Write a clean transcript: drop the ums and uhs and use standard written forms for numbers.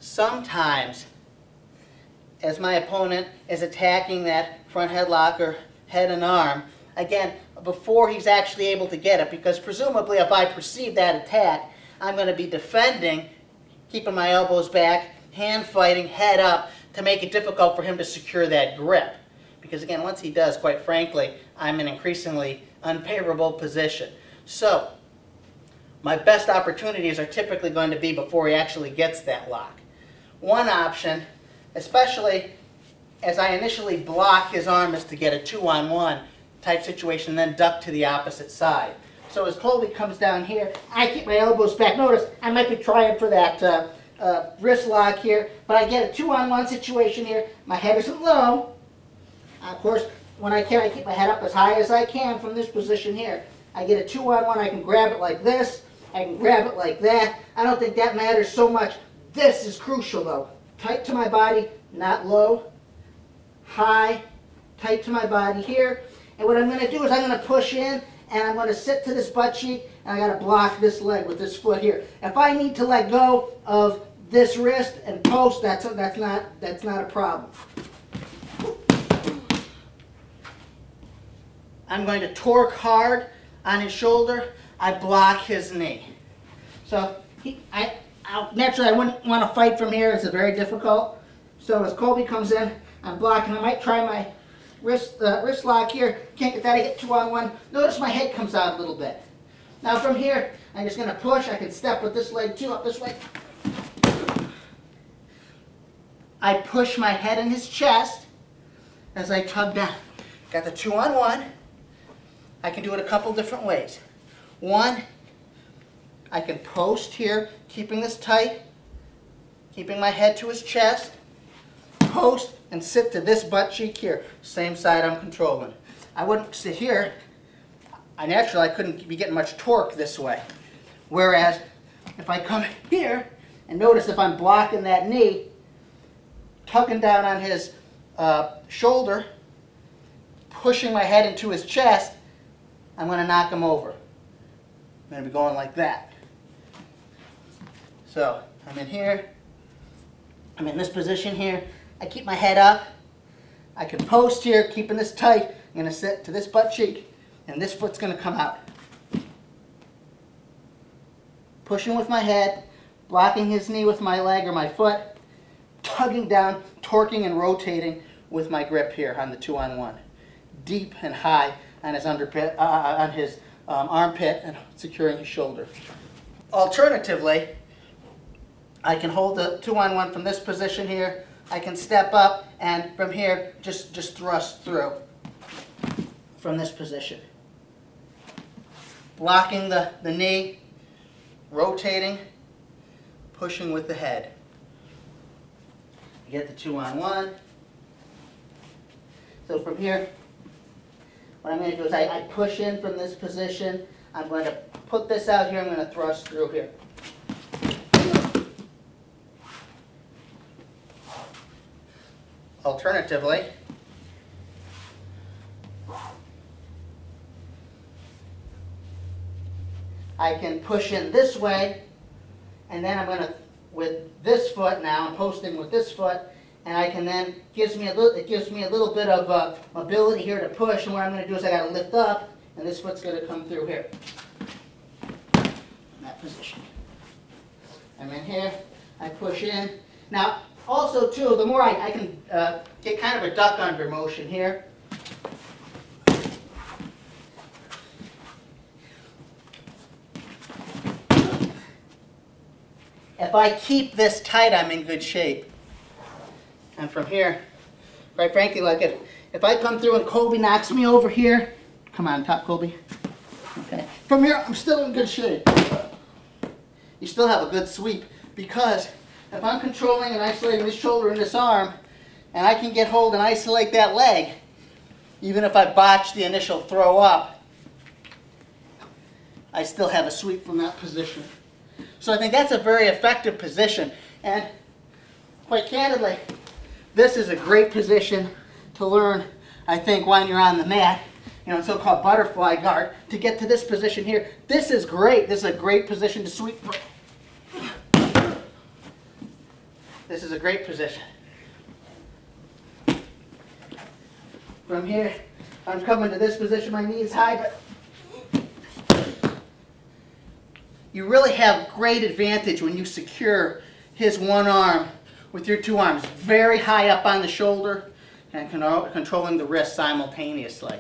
sometimes as my opponent is attacking that front headlock or head and arm, again, before he's actually able to get it, because presumably if I perceive that attack, I'm going to be defending, keeping my elbows back, hand fighting, head up, to make it difficult for him to secure that grip. Because again, once he does, quite frankly, I'm in an increasingly unfavorable position. So, my best opportunities are typically going to be before he actually gets that lock. One option, especially as I initially block his arm, is to get a 2-on-1 type situation, then duck to the opposite side. So as Colby comes down here, I keep my elbows back. Notice I might be trying for that wrist lock here, but I get a 2-on-1 situation here. My head isn't low. Of course, when I can, I keep my head up as high as I can from this position here. I get a 2-on-1. I can grab it like this. I can grab it like that. I don't think that matters so much. This is crucial though. Tight to my body, not low. High, tight to my body here. And what I'm going to do is I'm going to push in, and I'm going to sit to this butt cheek, and I got to block this leg with this foot here. If I need to let go of this wrist and post, that's not a problem. I'm going to torque hard on his shoulder. I block his knee. So naturally I wouldn't want to fight from here. It's very difficult. So as Colby comes in, I'm blocking. I might try my wrist lock here. Can't get that. I get 2-on-1. Notice my head comes out a little bit. Now from here, I'm just going to push. I can step with this leg too, up this way. I push my head in his chest as I tug down. Got the 2-on-1. I can do it a couple different ways. One, I can post here, keeping this tight, keeping my head to his chest, post, and sit to this butt cheek here. Same side I'm controlling. I wouldn't sit here. I couldn't be getting much torque this way. Whereas, if I come here, and notice if I'm blocking that knee, tugging down on his shoulder, pushing my head into his chest, I'm going to knock him over. I'm going to be going like that. So, I'm in here. I'm in this position here. I keep my head up. I can post here, keeping this tight. I'm going to sit to this butt cheek, and this foot's going to come out. Pushing with my head, blocking his knee with my leg or my foot, tugging down, torquing and rotating with my grip here on the 2-on-1. Deep and high on his armpit and securing his shoulder. Alternatively, I can hold the 2-on-1 from this position here. I can step up and from here just thrust through from this position. Blocking the knee, rotating, pushing with the head. You get the 2-on-1. So from here, what I'm going to do is I push in from this position. I'm going to put this out here. I'm going to thrust through here. Alternatively, I can push in this way, and then I'm going to, with this foot now, I'm posting with this foot, and I can then, it gives me a little bit of mobility here to push, and what I'm going to do is I got to lift up, and this foot's going to come through here, in that position. I'm in here, I push in. Now, also too, the more I can get kind of a duck under motion here. If I keep this tight, I'm in good shape. And from here, quite frankly, like if I come through and Colby knocks me over here, come on top, Colby. Okay. From here, I'm still in good shape. You still have a good sweep, because if I'm controlling and isolating this shoulder and this arm, and I can get hold and isolate that leg, even if I botch the initial throw up, I still have a sweep from that position. So I think that's a very effective position. And quite candidly, this is a great position to learn, I think, when you're on the mat, so-called butterfly guard, to get to this position here. This is great. This is a great position to sweep from. this is a great position. From here, I'm coming to this position, my knee is high, but you really have great advantage when you secure his one arm with your two arms very high up on the shoulder and controlling the wrist simultaneously.